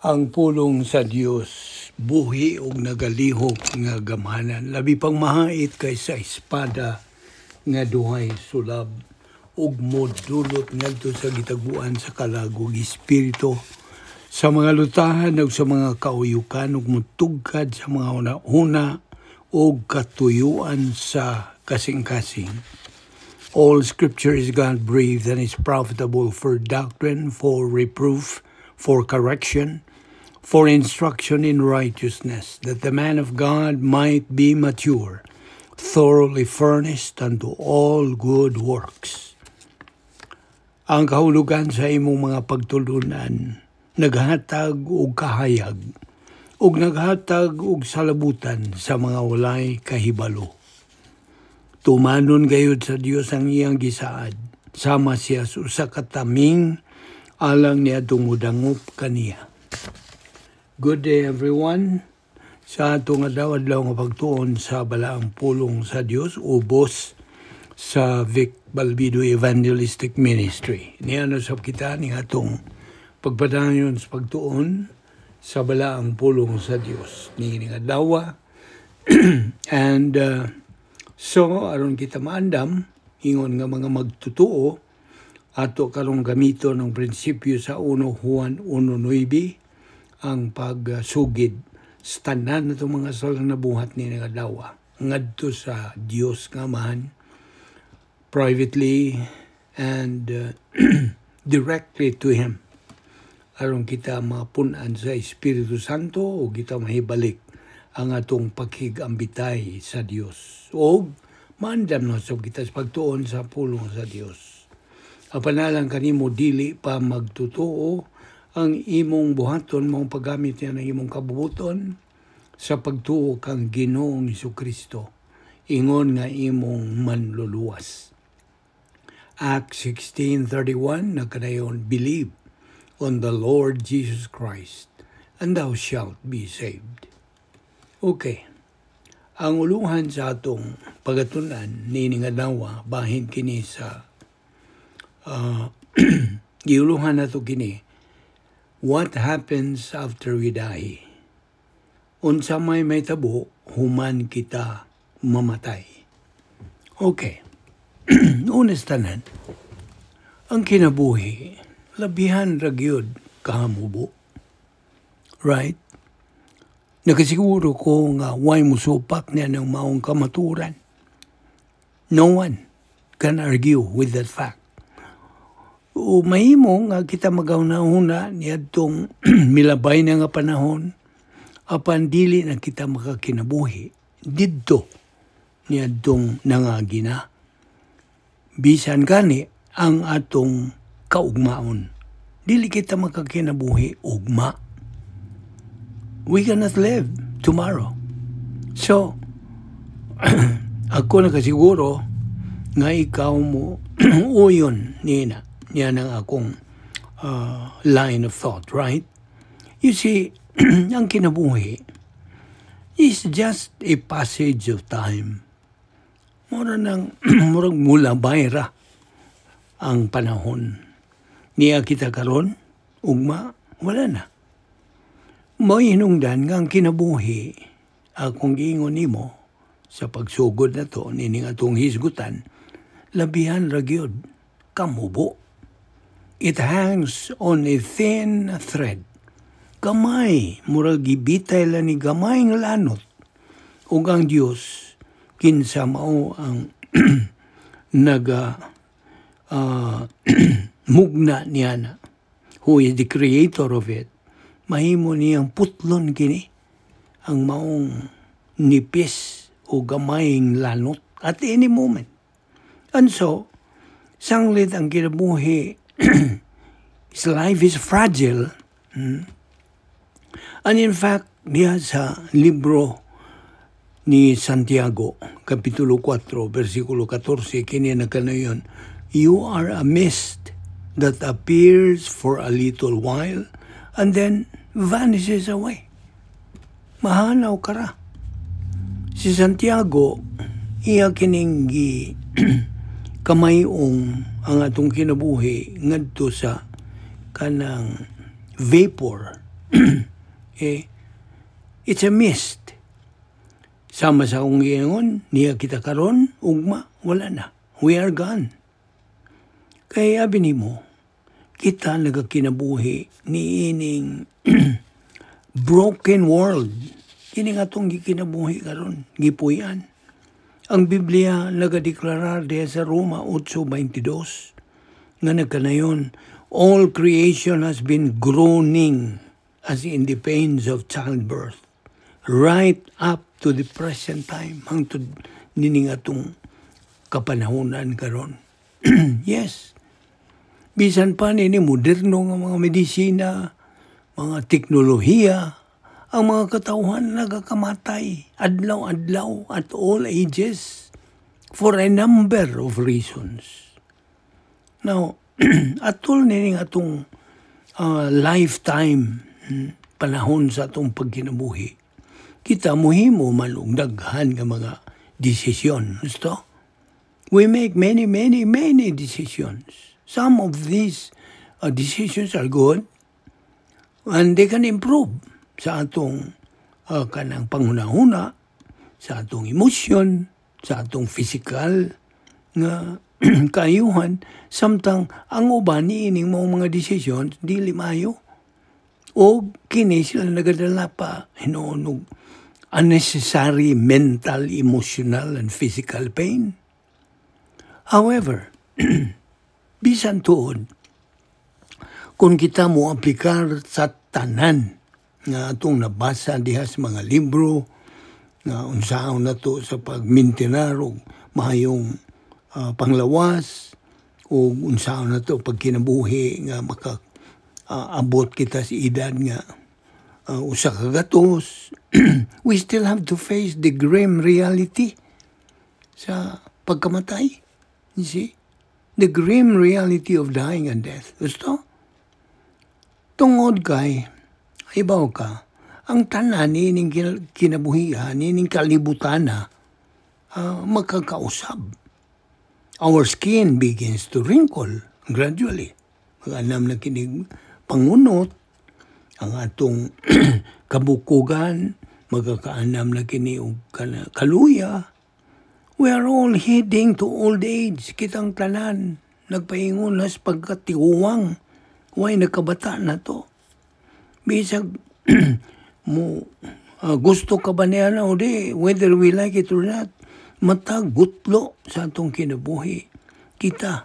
Ang pulong sa Dios buhi og nagalihok nga gamhanan, labi pang mahait kaysa espada nga duhay sulab, ug modulot ngadto sa gitaguan sa kalagog espiritu, sa mga lutahan ug sa mga kauyukan, ug mutugkad sa mga hunahuna ug katuyuan sa kasing-kasing. All scripture is God-breathed and is profitable for doctrine, for reproof, for correction, for instruction in righteousness, that the man of God might be mature, thoroughly furnished unto all good works. Ang kahulugan sa imong mga pagtulunan, naghatag og kahayag, ug naghatag og salabutan sa mga walay kahibalo. Tumanon gayud sa Dios ang iyang gisaad, sama siya sa kataming alang niya tumudangop kaniya. Good day everyone. Sa atong adlaw-adlaw nga pagtuon sa balaang pulong sa Dios, ubos sa Vic Balbido Evangelistic Ministry. Niano sa kita ni atong pagpadayon sa pagtuon sa balaang pulong sa Dios ni adlaw. And so aron kita maandam ingon nga mga magtutuo ato karong gamito ng prinsipyo sa 1 Juan 1:9 ang pagsugid sa tanan natong mga salang nabuhat ni adlaw ngadto sa Dios nga Amahan, privately and directly to Him, aron kita mapunan sa Espiritu Santo o kita mahibalik ang atong paghigambitay sa Dios o maandam na sa kita sa pagtuon sa pulong sa Dios. Apanalang kanimo dili pa magtutuo ang imong buhaton, mong paggamit niya ng imong kabubuton sa pagtuo kang Ginoong Jesucristo, ingon nga imong manluluwas. Acts 16:31 nagkadayon, believe on the Lord Jesus Christ and thou shalt be saved. Okay. Ang uluhan sa atong pagatunan ni adlaw bahin kini sa giuluhan nato kini, what happens after we die? Unsa may tabo, human kita mamatay. Okay. Unas tanan, ang kinabuhi, labihan ragyod kahamubo. Right? Nakasiguro ko nga way musupak niya ng maong kamaturan. No one can argue with that fact. O mahimo nga kita magauna-una niadtong milabay na nga panahon, apan dili na kita makakinabuhi didto niadtong nangagina. Bisan gani ang atong kaugmaon, dili kita makakinabuhi ugma. We cannot live tomorrow. So, ako nakasiguro nga ikaw mo uyon nina. Yan ang akong line of thought, right? You see, ang kinabuhi is just a passage of time. Murag mula bayra ang panahon. Niya kita karon, ugma, wala na. May hinungdan nga ang kinabuhi, akong giingon nimo sa pagsugod na to, nining atong hisgutan, labihan ragyod, kamubo. It hangs on a thin thread. Gamay, murag gibitay lang ni gamay nga lanot. Ug ang Dios kinsa mao ang mugna niya na, who is the creator of it. Mahimo niyang putlon kini ang maong nipis o gamayng lanot at any moment. And so, sanglit ang kinabuhi, his life is fragile. And in fact, diya sa libro ni Santiago, Kapitulo 4, versikulo 14, kini nagkanayon, you are a mist that appears for a little while and then vanishes away. Mahanaw ka ra. Si Santiago, iya kining kamayong ang atong kinabuhi ngadto sa kanang vapor it's a mist. Sama sa akong giingon, niya kita karon, ugma, wala na. We are gone. Kaya abi nimo, kita nagakinabuhi ni ining broken world. Kini nga itong gikinabuhi karon, gipuyan. Ang Biblia nagadeklarar diya sa Roma 8:22 nga nagkanayon, all creation has been groaning as in the pains of childbirth, right up to the present time, hangtod nining atong kapanahunan karon. Yes. Bisan pa nini moderno nga mga medisina, mga teknolohiya, ang mga katauhan nagakamatay adlaw-adlaw at all ages for a number of reasons. Now, atol nining atong lifetime, panahon sa atong pagkinabuhi, kita muhimo man og daghan nga mga desisyon. Gusto? We make many decisions. Some of these decisions are good and they can improve sa atong kanang panghunahuna, sa atong emosyon, sa atong physical nga kaayuhan. Samtang ang uban niining mga decisions dili maayo. O kini sila nagadala pa hinuon unnecessary mental, emotional, and physical pain. However, bisan tuod, kung kita mo aplikar sa tanan nga atong nabasa diha sa mga libro, nga unsaon na to sa pagmintinar o mahayong panglawas, o unsaon na to pagkinabuhi nga abot kita sa edad nga usa ka gatos, we still have to face the grim reality sa pagkamatay. You see? The grim reality of dying and death. Gusto? Tungod kay, ibaw ka, ang tanan nining kinabuhian, nining kalibutan na magkakausab. Our skin begins to wrinkle gradually. Mag-anam na kinig pangunot, ang atong kabukugan, magkakaanam na kini og kaluya. We are all heading to old age. Kitang tanan, nagpaingon nas pagkatiuwang. Way nakabata na to. Bisag mo gusto ka ba niya na o di, whether we like it or not, matagutlo sa atong kinabuhi. Kita,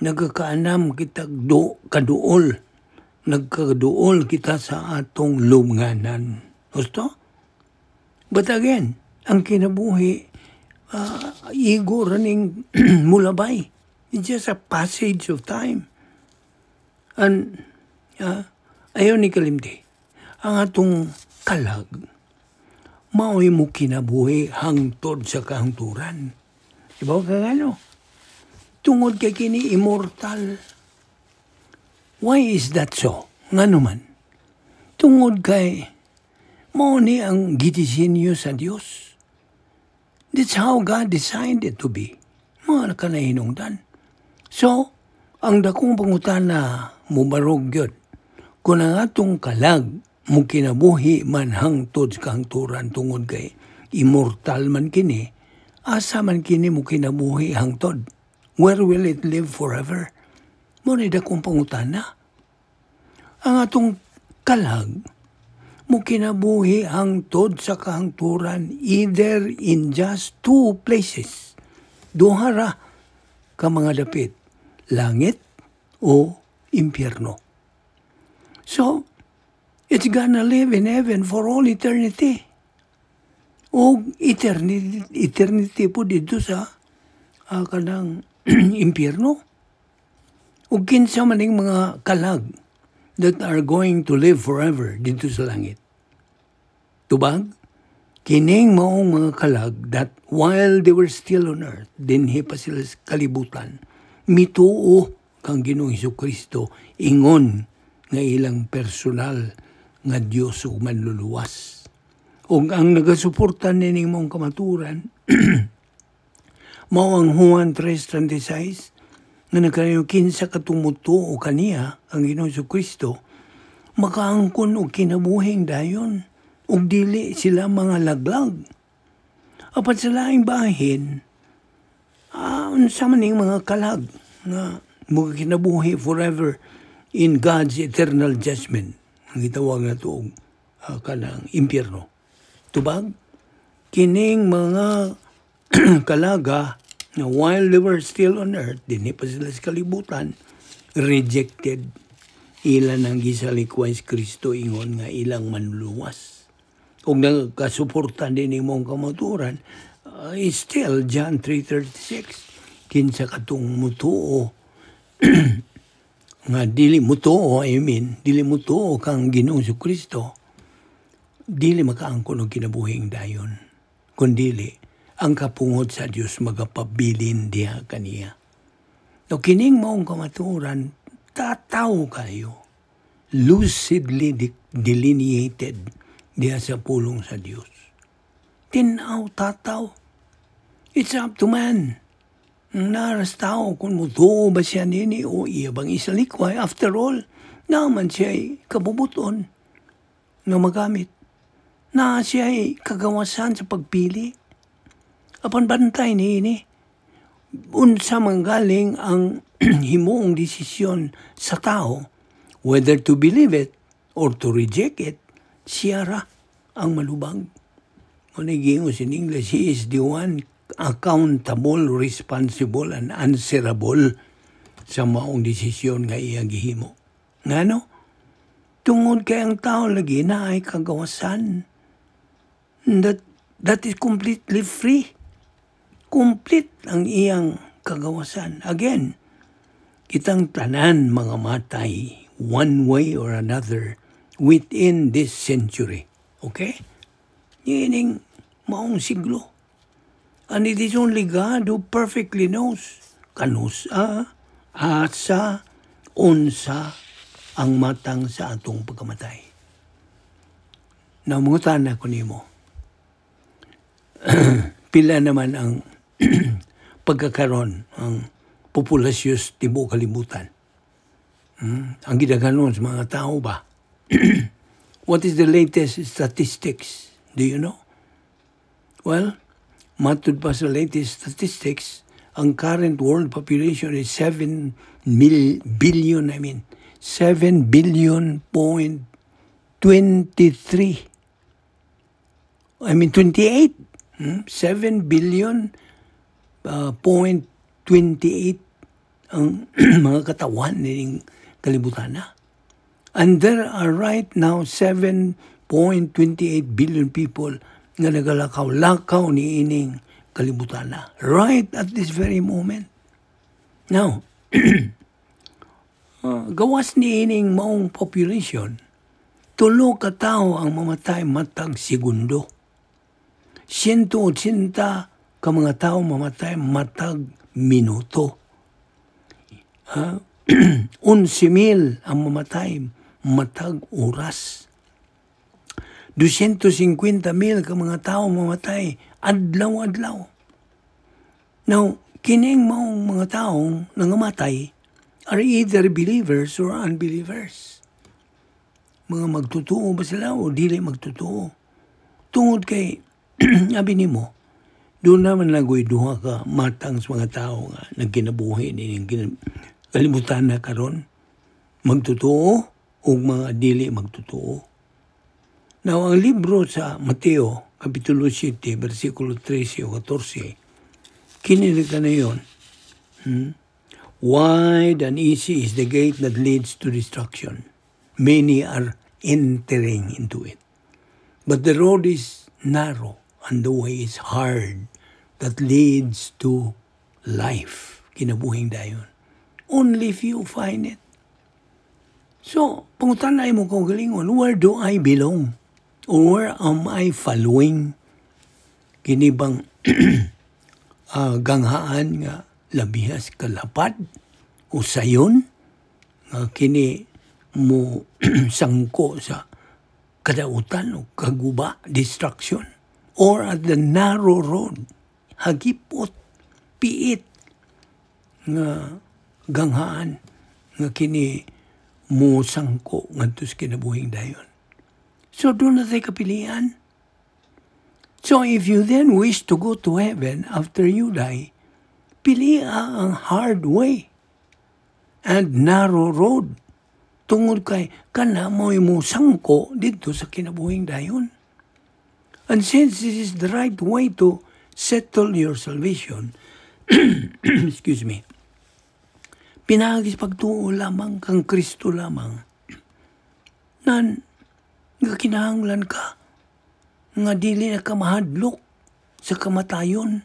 nagkakaanam kita kaduol. Nagkaduol kita sa atong lunganan. Gusto? But again, ang kinabuhi, ego running mulabay. It's just a passage of time. And ayaw ni kalimti, ang atong kalag, mao'y mo kinabuhi hangtod sa kahangturan. Diba ka gano? Tungod kay kini immortal. Why is that so? Nga naman, tungod kay mao ni ang gidisenyo sa Dios. That's how God designed it to be. Mga nakanahinungdan. So, ang dakong pangutana mubarog yun. Kung ang atong kalag mo kinabuhi man hangtod sa kahangturan tungod kay immortal man kini, asa man kini mo kinabuhi hangtod? Where will it live forever? Muna dakong pangutana. Ang atong kalag mo kinabuhi hangtod sa kahangturan either in just two places. Duha ra ka mga dapit, langit o impyerno. So, it's gonna live in heaven for all eternity. O eternity po dito sa kanang impyerno. O kinsa maning mga kalag that are going to live forever dito sa langit. Tubag, kining maong mga kalag that while they were still on earth, dinhi pa sila sa kalibutan, mituo kang Ginoong Hesukristo, ingon nga ilang personal nga Dios ug manluluwas. Ug ang nagasuportan nining mong kamaturan, mao ang Juan 3:36, nga nagkanayo kinsa katumuto o kaniya ang Ginoong Hesukristo, makaangkon og kinabuhing dayon ug dili sila mga laglag. Apan sa laing bahin, unsa man ning mga kalag nga mga kinabuhi forever in God's eternal judgment. Ang gitawag na ito kanang impyerno. Tubag, kining mga kalaga na while they were still on earth, dinhi pa sila sa kalibutan, rejected. Ilan ang gisalikway Kristo ingon nga ilang manluwas. Kung nagkasuportan din imong kamaturan, still John 3:36, kinsa katong mutuo nga dili mutuo, dili mutuo kang Ginoong Kristo, dili makaangkon og kinabuhing dayon. Kundili ang kapungod sa Dios magapabilin diha kaniya. No kining maong kamaturan, tataw kayo, lucidly delineated diha sa pulong sa Dios. Tinaw, tataw. It's up to man. Naras tao kung mutuo ba siya nini o iya bang isalikway. After all, naman siya'y kabubuton na magamit. Na siya'y kagawasan sa pagpili. Apan bantay ni unsa manggaling ang himuong desisyon sa tao, whether to believe it or to reject it, siya ra ang malubag. Kung nagingos in English, he is the one accountable, responsible, and answerable sa maong desisyon nga iyang gihimo. Ngano? Tungod kay ang tao lagi na ay kagawasan. That is completely free. Complete ang iyang kagawasan. Again, kitang tanan mga matay one way or another within this century. Okay? Yining maong siglo. And it is only God who perfectly knows kanusa, asa, unsa ang matang sa atong pagkamatay. Namungutan ako nimo. Pila naman ang pagkakaroon, ang populasyon tibuok kalibutan. Ang gidaganon sa mga tao ba? What is the latest statistics? Do you know? Well, matud pa sa latest statistics, ang current world population is 7 billion point 28. 7 billion point 28 ang mga katawan ng kalibutan na. And there are right now 7.28 billion people nga nagalakaw-lakaw ni ining kalibutan na. Right at this very moment. Now, gawas ni ining maong population, 3 ka tao ang mamatay matag segundo. 180 ka mga tao mamatay matag minuto. 11,000 ang mamatay matag oras. 250,000 ka mga tao mamatay adlaw-adlaw. Now, kining maong mga taong nangamatay are either believers or unbelievers. Mga magtutuo ba sila o dili magtutuo? Tungod kay abi nimo, doon naman lagoy duha ka matang sa mga tao nga nagkinabuhi nining kalimutan na karon, magtutuo o mga dili magtutuo. Now, ang libro sa Mateo, Kapitulo 7, versikulo 13 o 14, kinilig ka na yun. Wide and easy is the gate that leads to destruction. Many are entering into it. But the road is narrow and the way is hard that leads to life. Kinabuhing dayon. Only few find it. So, pangutanay mo kung galingon, where do I belong? Or where am I following? Kinibang ganghaan nga labihas kalapad o sayon nga kini mo sangko sa kadautan o kaguba, distraction, or at the narrow road, hagipot, piit nga ganghaan nga kini mo sangko ngadto sa kinabuhing dayon. So, doon na tayo kapilian. So, if you then wish to go to heaven after you die, pili ang hard way and narrow road. Tungod kay kana mo'y mo sangko dito sa kinabuhing dayon. And since this is the right way to settle your salvation, excuse me, pinagis pagtuo lamang kang Kristo lamang, nan nga kinahanglan ka, nga dili na ka mahadlok sa kamatayon.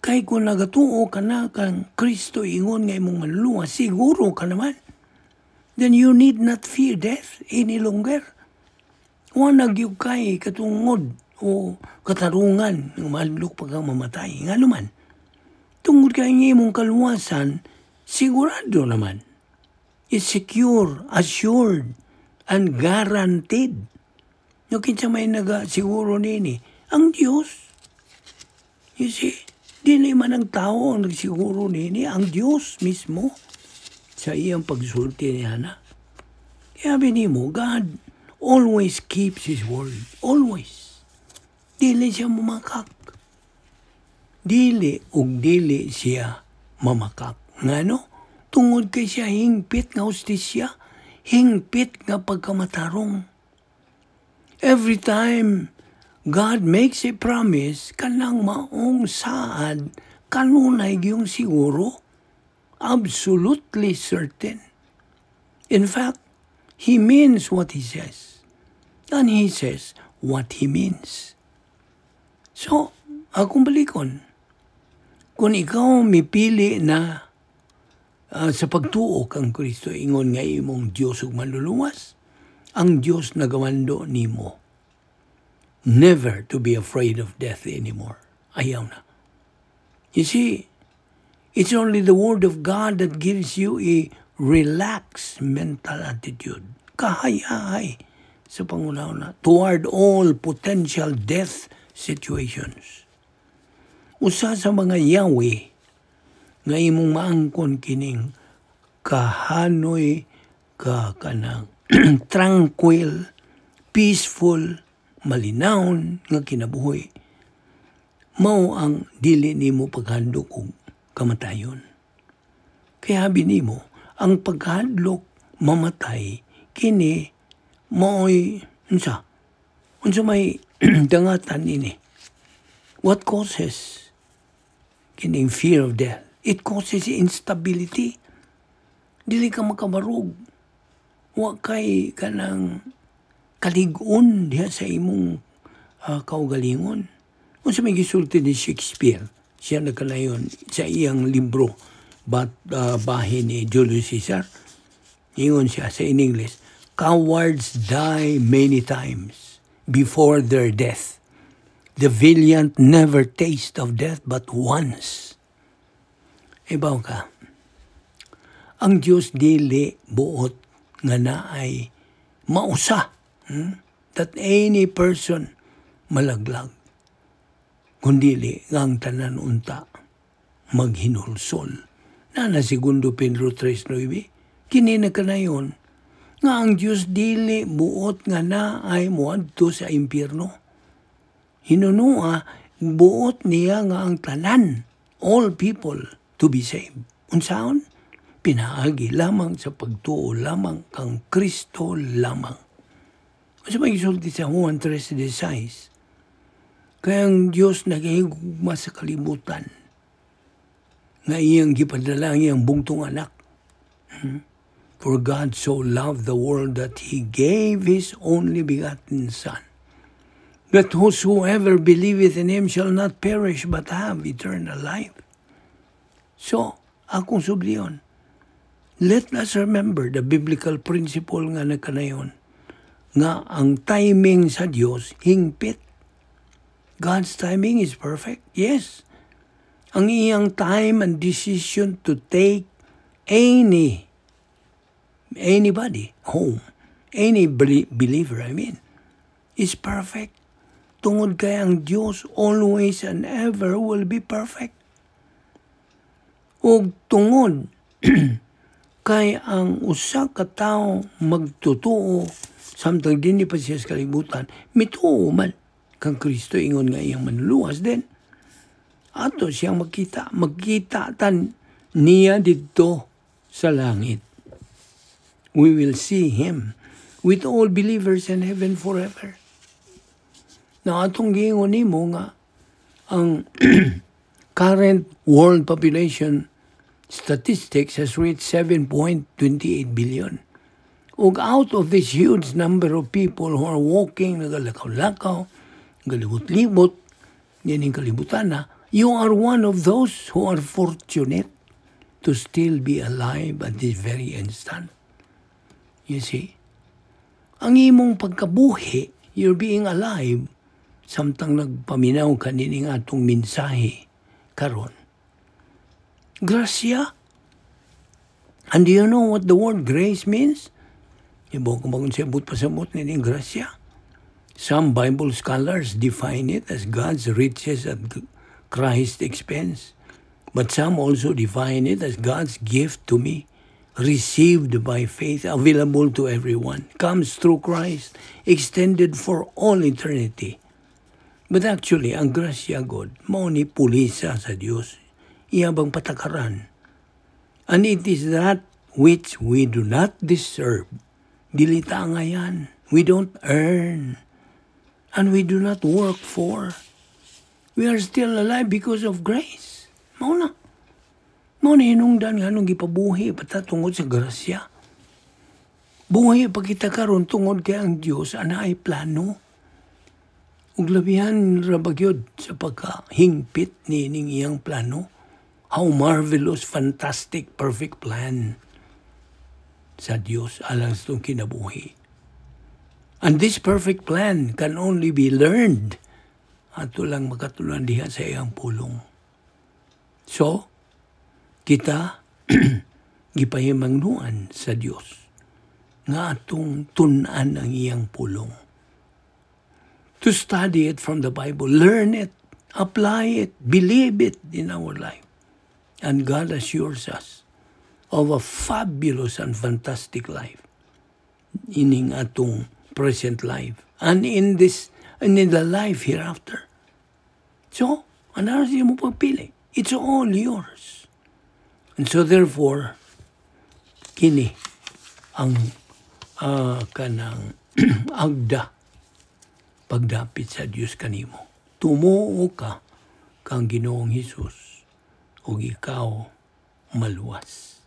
Kay kung nagatuo ka na kang Kristo ingon nga imong manluluwas, siguro ka naman. Then you need not fear death any longer. Huwag nagyug kay katungod o katarungan ng mahadlok pagka mamatay. Nga naman, tungod kay nga imong kaluwasan, sigurado naman. It's secure, assured, and guaranteed. No, kinsa may nagasiguro nini, ang Diyos. You see, dili man ang tao ang nagsiguro nini, ang Diyos mismo sa iyang pagsulti niya na. Kaya binimo, God always keeps His word. Always. Dili siya mamakak. Dili siya mamakak. Ngano? Tungod kay siya hingpit nga hustisya, hingpit nga pagkamatarong. Every time God makes a promise, kanang maong saad, kanunay yung siguro, absolutely certain. In fact, He means what He says. And He says what He means. So, akong balikon, kung ikaw mipili na sa pagtuo kang Kristo, ingon nga imong Diyos ug manluluwas, ang Diyos nagawando nimo. Never to be afraid of death anymore. Ayaw na. You see, it's only the Word of God that gives you a relaxed mental attitude. Kahay-hay sa pangunauna toward all potential death situations. Usa sa mga Yahweh nga imong maangkon kining kahanoy ka kanang tranquil, peaceful, malinawon nga kinabuhi, mao ang dili nimo paghandok og kamatayon. Kaya habi nimo, ang paghadlok mamatay kini mao'y unsa may dangatan ini. What causes kining fear of death? It causes instability. Dili ka makabarog. Wa kay kanang kalig-on diha sa imong kaugalingon. Unsa may gisulti ni Shakespeare, siya nagkanayon sa iyang libro, bahin ni Julius Caesar. Ingon siya sa in English, cowards die many times before their death. The valiant never taste of death but once. Ibaw ka, ang Diyos dili buot nga naay mausa, that any person malaglag, kundili ang tanan unta maghinulsol. Na segundo Pedro 3:9, kini na kanayon nga ang Diyos dili buot nga naay moadto sa impyerno. Hinunua buot niya nga ang tanan, all people to be saved. Unsaon? Pinaagi lamang sa pagtuo lamang kang Kristo lamang. Kasi may isulti sa Juan 3:16, kaya ang Diyos nagahigugma sa kalibutan nga iyang gipadala ang iyang bugtong anak. For God so loved the world that He gave His only begotten Son, that whosoever believeth in Him shall not perish but have eternal life. So, akong subliyon, let us remember the biblical principle nga nagkanayon, nga ang timing sa Diyos hingpit. God's timing is perfect, yes. Ang iyang time and decision to take anybody home, any believer, is perfect. Tungod kay ang Diyos always and ever will be perfect. O tungod Kay ang usa ka tawo magtutuo samtang dinhi pa siya sa kalibutan, mituo man kang Kristo ingon nga iyang manluwas din. Ato siyang magkita tan niya didto sa langit. We will see Him with all believers in heaven forever. Na atong giingon nimo nga ang current world population statistics has reached 7.28 billion. Ug out of this huge number of people who are walking, nagalakaw-lakaw, galibot-libot, yan yung kalibutan na, you are one of those who are fortunate to still be alive at this very instant. You see? Ang imong pagkabuhi, you're being alive, samtang nagpaminaw ka nining atong mensahe karon. Gracia. And do you know what the word grace means? Ibo kung bakong sabot pasabot nining gracia. Some Bible scholars define it as God's riches at Christ's expense. But some also define it as God's gift to me, received by faith, available to everyone, comes through Christ, extended for all eternity. But actually, ang grasya God, mao ni pulisa sa Dios, iyabang patakaran. And it is that which we do not deserve. Dilita nga yan. We don't earn. And we do not work for. We are still alive because of grace. Mao na. Mao na hinungdan nga nung gipabuhi patatungod sa grasya. Buhi pa kita karon tungod kay ang Dios ana ay plano. Ug labihan ra bagyod sa pagkahingpit nining iyang plano. How marvelous, fantastic, perfect plan sa Dios alang sa itong kinabuhi. And this perfect plan can only be learned. Ato lang makatuluan diha sa iyang pulong. So, kita gipahimangnuan sa Dios nga atong tun-an ang iyang pulong. To study it from the Bible, learn it, apply it, believe it in our life. And God assures us of a fabulous and fantastic life ining atong present life and in the life hereafter. So, ano siya mo pagpili? It's all yours. And so therefore, kini ang kanang agda pagdapit sa Dios kanimo. Tumuo ka kang Ginoong Hesus ug ikaw maluwas.